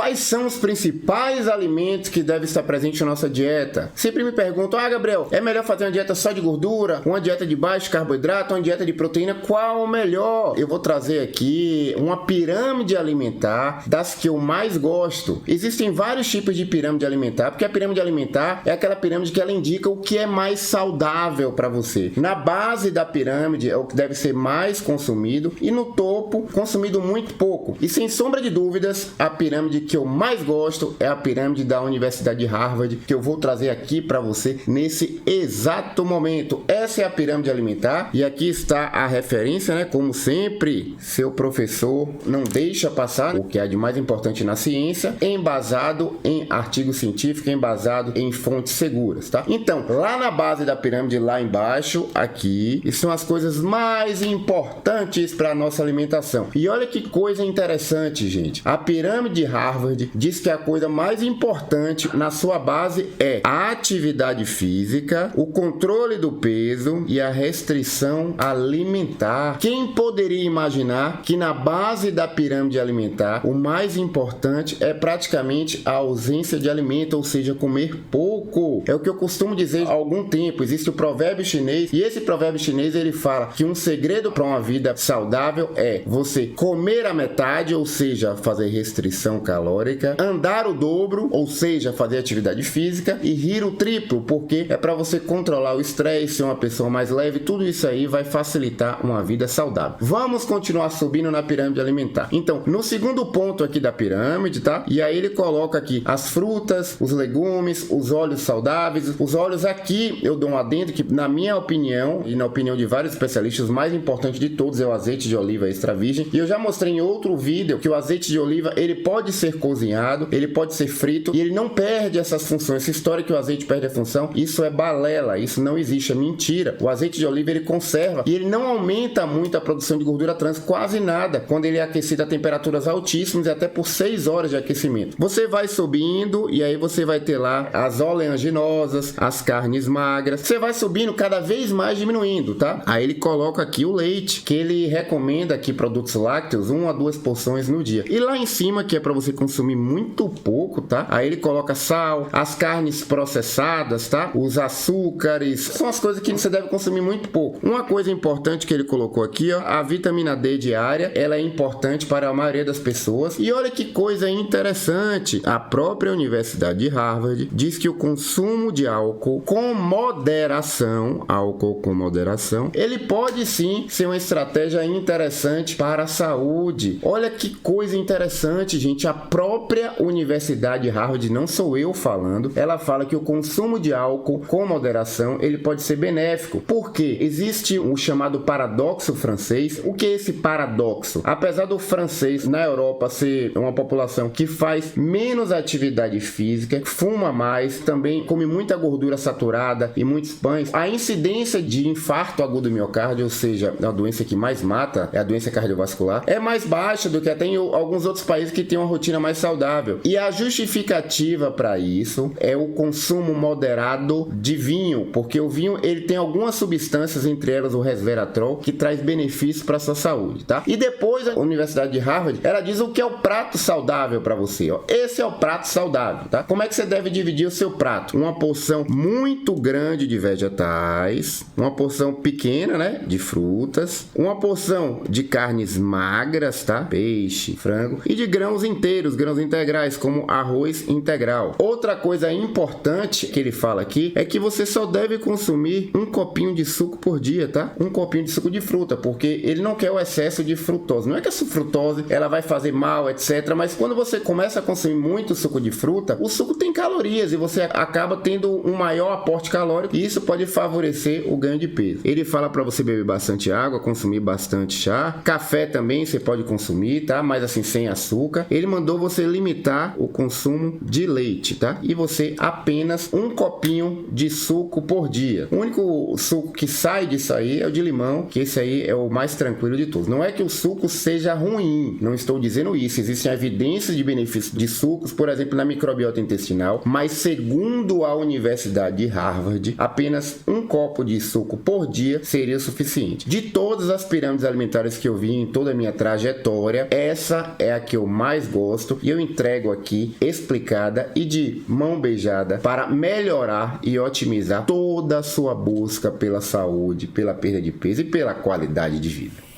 quais são os principais alimentos que devem estar presentes na nossa dieta? Sempre me perguntam, Gabriel, é melhor fazer uma dieta só de gordura, uma dieta de baixo carboidrato, uma dieta de proteína, qual o melhor? Eu vou trazer aqui uma pirâmide alimentar das que eu mais gosto. Existem vários tipos de pirâmide alimentar, porque a pirâmide alimentar é aquela pirâmide que ela indica o que é mais saudável para você. Na base da pirâmide é o que deve ser mais consumido e no topo, consumido muito pouco. E sem sombra de dúvidas, a pirâmide que eu mais gosto é a pirâmide da Universidade de Harvard, que eu vou trazer aqui para você nesse exato momento. Essa é a pirâmide alimentar e aqui está a referência, né? Como sempre, seu professor não deixa passar o que é de mais importante na ciência, embasado em artigo científico, embasado em fontes seguras, tá? Então, lá na base da pirâmide, lá embaixo, aqui, são as coisas mais importantes para a nossa alimentação. E olha que coisa interessante, gente. A pirâmide de Harvard diz que a coisa mais importante na sua base é a atividade física, o controle do peso e a restrição alimentar. Quem poderia imaginar que na base da pirâmide alimentar o mais importante é praticamente a ausência de alimento, ou seja, comer pouco? É o que eu costumo dizer há algum tempo. Existe o provérbio chinês e esse provérbio chinês ele fala que um segredo para uma vida saudável é você comer a metade, ou seja, fazer restrição calórica, andar o dobro, ou seja, fazer atividade física, e rir o triplo, porque é para você controlar o estresse, ser uma pessoa mais leve. Tudo isso aí vai facilitar uma vida saudável. Vamos continuar subindo na pirâmide alimentar. Então, no segundo ponto aqui da pirâmide, tá? E aí ele coloca aqui as frutas, os legumes, os óleos saudáveis. Os óleos aqui, eu dou um adendo que, na minha opinião, e na opinião de vários especialistas, o mais importante de todos é o azeite de oliva extra virgem. E eu já mostrei em outro vídeo que o azeite de oliva, ele pode ser cozinhado, ele pode ser frito, e ele não perde essas funções. Essa história que o azeite perde a função, isso é balela, isso não existe, é mentira. O azeite de oliva, ele conserva, e ele não aumenta muito a produção de gordura trans, quase nada, quando ele é aquecido a temperaturas altíssimas, e até por 6 horas de aquecimento. Você vai subindo, e aí você vai ter lá as oleaginosas, as carnes magras, você vai subindo cada vez mais diminuindo, tá? Aí ele coloca aqui o leite, que ele recomenda aqui produtos lácteos, 1 a 2 porções no dia. E lá em cima, que é para você consumir muito pouco, tá? Aí ele coloca sal, as carnes processadas, tá? Os açúcares, são as coisas que você deve consumir muito pouco. Uma coisa importante que ele colocou aqui, ó, a vitamina D diária, ela é importante para a maioria das pessoas. E olha que coisa interessante, a própria Universidade de Harvard diz que o consumo de álcool com moderação, ele pode sim ser uma estratégia interessante para a saúde. Olha que coisa interessante, gente. A própria Universidade de Harvard, não sou eu falando, ela fala que o consumo de álcool com moderação, ele pode ser benéfico. Por quê? Existe o chamado paradoxo francês. O que é esse paradoxo? Apesar do francês na Europa ser uma população que faz menos atividade física, fuma mais, também come muita gordura saturada e muitos pães, a incidência de infarto agudo do miocárdio, ou seja, a doença que mais mata, é a doença cardiovascular, é mais baixa do que até em alguns outros países que têm uma rotina mais saudável. E a justificativa para isso é o consumo moderado de vinho, porque o vinho ele tem algumas substâncias, entre elas o resveratrol, que traz benefícios para a sua saúde, tá? E depois a Universidade de Harvard, ela diz o que é o prato saudável para você, ó. Esse é o prato saudável, tá? Como é que você deve dividir o seu prato? Uma porção muito grande de vegetais, uma porção pequena, né, de frutas, uma porção de carnes magras, tá? Peixe, frango, e de grãos inteiros, grãos integrais, como arroz integral. Outra coisa importante que ele fala aqui é que você só deve consumir um copinho de suco por dia, tá? Um copinho de suco de fruta, porque ele não quer o excesso de frutose. Não é que essa frutose ela vai fazer mal, etc. Mas quando você começa a consumir muito suco de fruta, o suco tem calorias e você acaba tendo um maior aporte calórico e isso pode favorecer o ganho de peso. Ele fala para você beber bastante água, consumir bastante chá, café também você pode consumir, tá? Mas assim, sem açúcar. Ele mandou você limitar o consumo de leite, tá? E você apenas um copinho de suco por dia. O único suco que sai disso aí é o de limão, que esse aí é o mais tranquilo de todos. Não é que o suco seja ruim, não estou dizendo isso. Existem evidências de benefícios de sucos, por exemplo, na microbiota intestinal, mas segundo a Universidade de Harvard, apenas um copo de suco por dia seria suficiente. De todas as pirâmides alimentares que eu vi em toda a minha trajetória, essa é a que eu mais gosto. propósito e eu entrego aqui explicada e de mão beijada para melhorar e otimizar toda a sua busca pela saúde, pela perda de peso e pela qualidade de vida.